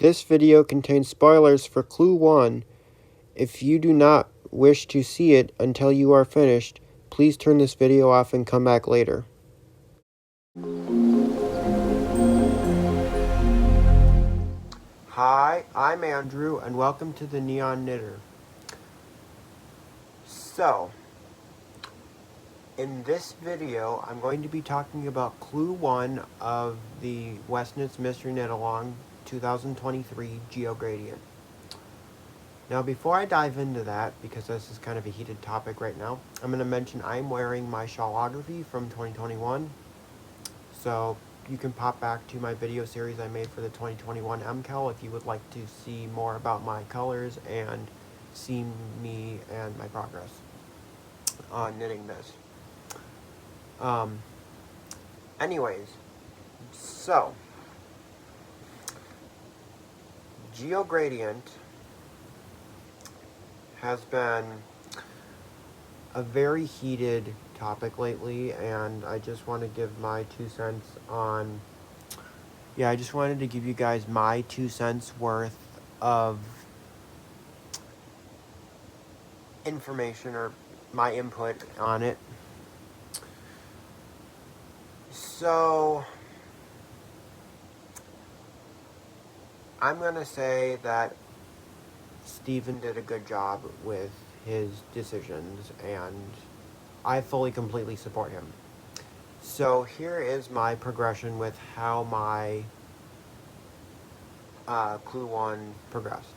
This video contains spoilers for Clue 1. If you do not wish to see it until you are finished, please turn this video off and come back later. Hi, I'm Andrew, and welcome to the Neon Knitter. So, in this video, I'm going to be talking about Clue 1 of the Westknits Mystery Knit-Along 2023 Geogradient. Now, before I dive into that, because this is kind of a heated topic right now, I'm going to mention I'm wearing my shawlography from 2021. So you can pop back to my video series I made for the 2021 MKAL if you would like to see more about my colors and see me and my progress on knitting this. Anyways, so Geogradient has been a very heated topic lately, and I just want to give my 2 cents on, I just wanted to give you guys my 2 cents worth of information or my input on it. So, I'm going to say that Steven did a good job with his decisions, and I fully, completely support him. So here is my progression with how my Clue 1 progressed.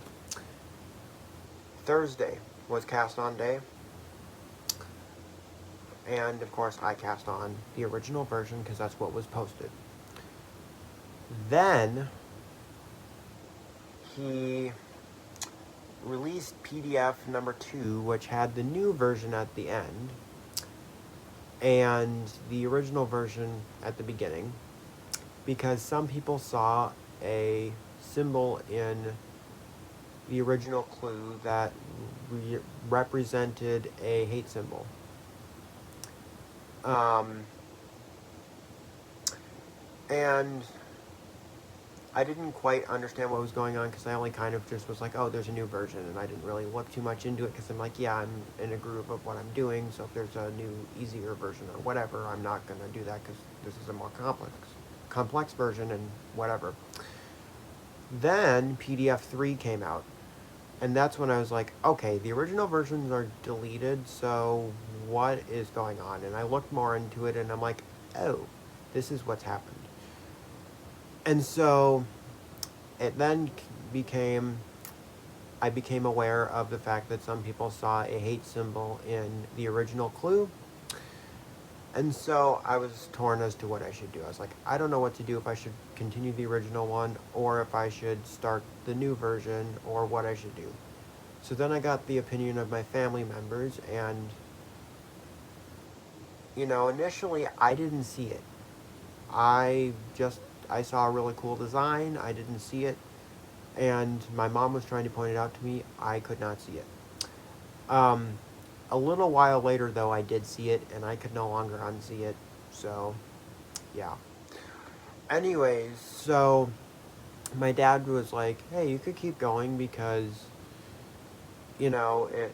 Thursday was cast on day, and of course I cast on the original version because that's what was posted. Then he released PDF number 2, which had the new version at the end and the original version at the beginning, because some people saw a symbol in the original Clue that represented a hate symbol. And I didn't quite understand what was going on because I only kind of just was like, oh, there's a new version, and I didn't really look too much into it because I'm like, yeah, I'm in a groove of what I'm doing, so if there's a new, easier version or whatever, I'm not going to do that because this is a more complex version and whatever. Then PDF 3 came out, and that's when I was like, okay, the original versions are deleted, so what is going on? And I looked more into it, and I'm like, oh, this is what's happened. And so it then I became aware of the fact that some people saw a hate symbol in the original Clue. And so I was torn as to what I should do. I was like, I don't know what to do, if I should continue the original one or if I should start the new version or what I should do. So then I got the opinion of my family members, and initially I didn't see it. I saw a really cool design. I didn't see it. And my mom was trying to point it out to me. I could not see it. A little while later, though, I did see it, and I could no longer unsee it. So, yeah. Anyways, so my dad was like, hey, you could keep going because, I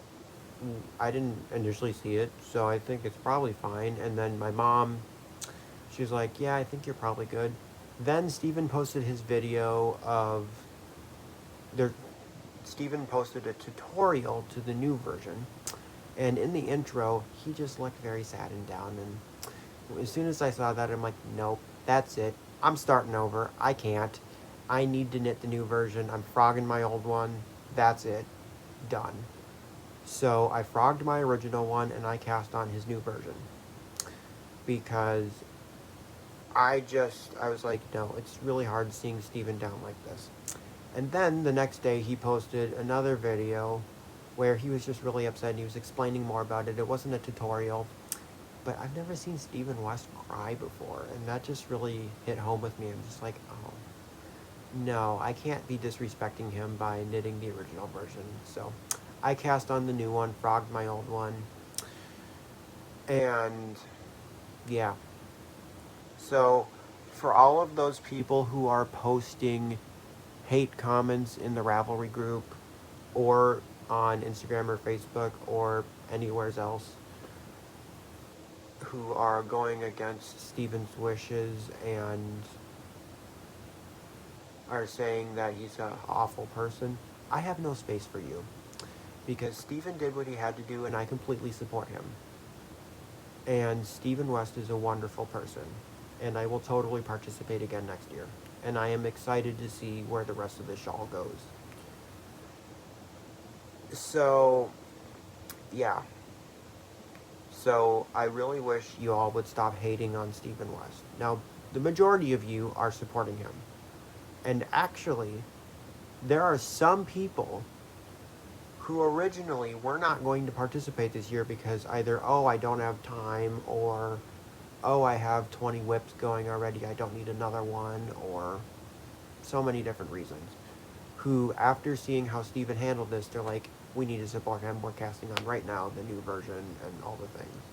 didn't initially see it, so I think it's probably fine. And then my mom, she was like, yeah, I think you're probably good. Then Steven posted his video of Steven posted a tutorial to the new version, and in the intro, he just looked very sad and down, and as soon as I saw that, I'm like, nope, that's it. I'm starting over. I can't. I need to knit the new version. I'm frogging my old one. That's it. Done. So I frogged my original one, and I cast on his new version, because I was like, no, it's really hard seeing Steven down like this. And then the next day he posted another video where he was just really upset, and he was explaining more about it. It wasn't a tutorial, but I've never seen Steven West cry before, and that just really hit home with me. I'm just like, oh, no, I can't be disrespecting him by knitting the original version. So I cast on the new one, frogged my old one, and yeah. So for all of those people who are posting hate comments in the Ravelry group or on Instagram or Facebook or anywhere else who are going against Steven's wishes and are saying that he's an awful person, I have no space for you. Because Steven did what he had to do and I completely support him. And Stephen West is a wonderful person. And I will totally participate again next year. And I am excited to see where the rest of the shawl goes. So, yeah. So, I really wish you all would stop hating on Stephen West. Now, the majority of you are supporting him. And actually, there are some people who originally were not going to participate this year because either, oh, I don't have time, or, oh, I have 20 whips going already, I don't need another one, or so many different reasons, who, after seeing how Steven handled this, they're like, we need to support him, we're casting on right now the new version and all the things.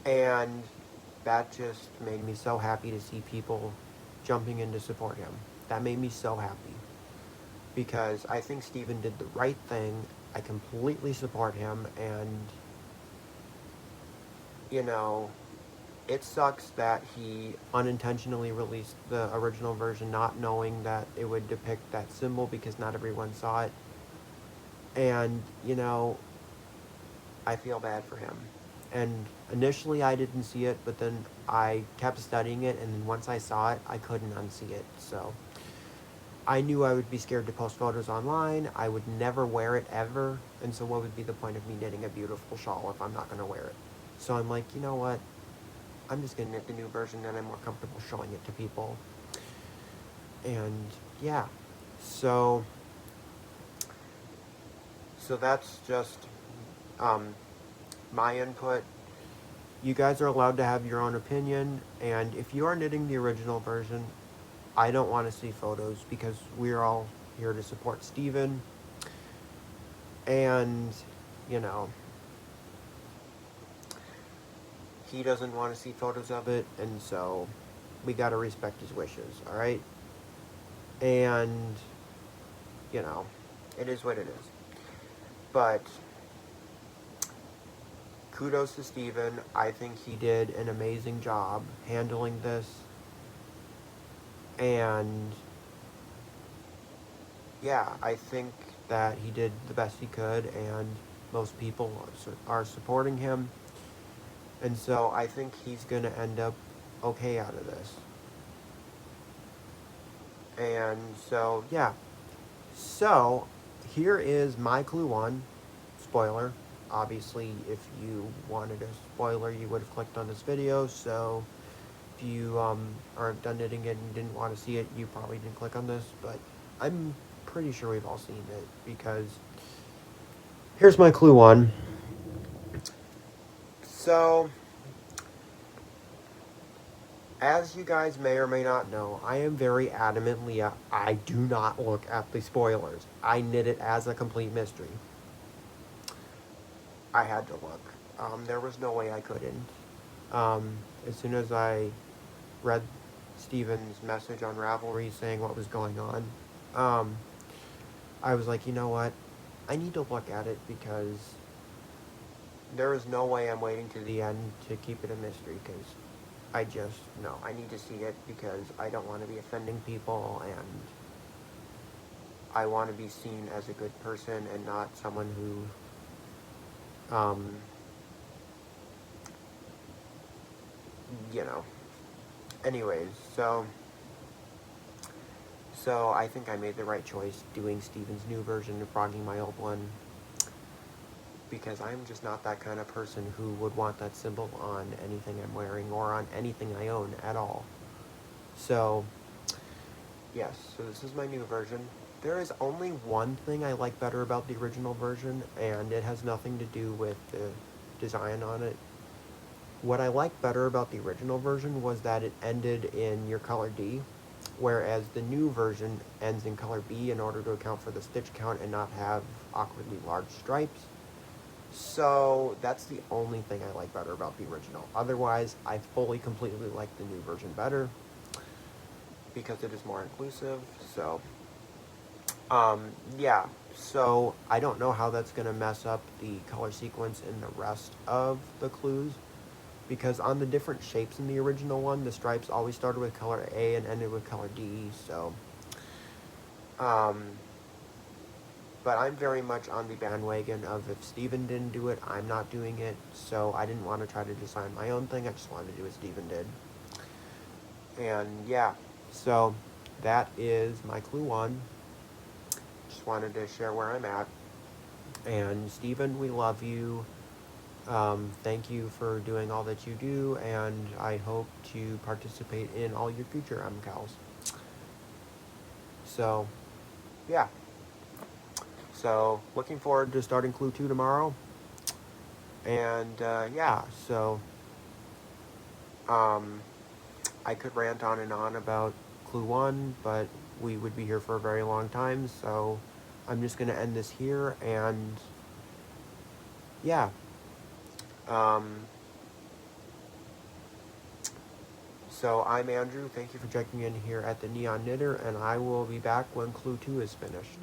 And that just made me so happy to see people jumping in to support him. That made me so happy. Because I think Steven did the right thing. I completely support him, and, you know, it sucks that he unintentionally released the original version not knowing that it would depict that symbol because not everyone saw it. And, you know, I feel bad for him. And initially I didn't see it, but then I kept studying it, and then once I saw it, I couldn't unsee it. So I knew I would be scared to post photos online. I would never wear it ever. And so what would be the point of me knitting a beautiful shawl if I'm not going to wear it? So I'm like, you know what? I'm just going to knit the new version, and I'm more comfortable showing it to people. And yeah, so that's just my input. You guys are allowed to have your own opinion, and if you are knitting the original version, I don't want to see photos because we're all here to support Steven. And, you know, he doesn't want to see photos of it, and so we got to respect his wishes, alright? And, you know, it is what it is. But kudos to Steven. I think he did an amazing job handling this. And yeah, I think that he did the best he could, and most people are supporting him. And so I think he's going to end up okay out of this. And so, yeah. So, here is my clue 1. Spoiler. Obviously, if you wanted a spoiler, you would have clicked on this video. So, if you aren't done knitting it and didn't want to see it, you probably didn't click on this. But I'm pretty sure we've all seen it, because here's my clue 1. So, as you guys may or may not know, I am very adamantly, I do not look at the spoilers. I knit it as a complete mystery. I had to look. There was no way I couldn't. As soon as I read Steven's message on Ravelry saying what was going on, I was like, you know what? I need to look at it, because there is no way I'm waiting to the end to keep it a mystery, because I need to see it, because I don't want to be offending people, and I want to be seen as a good person and not someone who, you know. Anyways, so I think I made the right choice doing Steven's new version and frogging my old one, because I'm just not that kind of person who would want that symbol on anything I'm wearing or on anything I own at all. So, yes, so this is my new version. There is only one thing I like better about the original version, and it has nothing to do with the design on it. What I like better about the original version was that it ended in your color D, whereas the new version ends in color B in order to account for the stitch count and not have awkwardly large stripes. So that's the only thing I like better about the original. Otherwise, I fully, completely like the new version better. because it is more inclusive. So, yeah. So I don't know how that's going to mess up the color sequence in the rest of the clues, because on the different shapes in the original one, the stripes always started with color A and ended with color D. So, um, but I'm very much on the bandwagon of, if Steven didn't do it, I'm not doing it. So I didn't want to try to design my own thing. I just wanted to do what Steven did. And yeah, so that is my clue one. Just wanted to share where I'm at. And Steven, we love you. Thank you for doing all that you do, and I hope to participate in all your future MKALs. So, yeah. So, looking forward to starting Clue 2 tomorrow. And, yeah, so, I could rant on and on about Clue 1, but we would be here for a very long time, so I'm just going to end this here, and, yeah. So I'm Andrew. Thank you for checking in here at the Neon Knitter, and I will be back when Clue 2 is finished.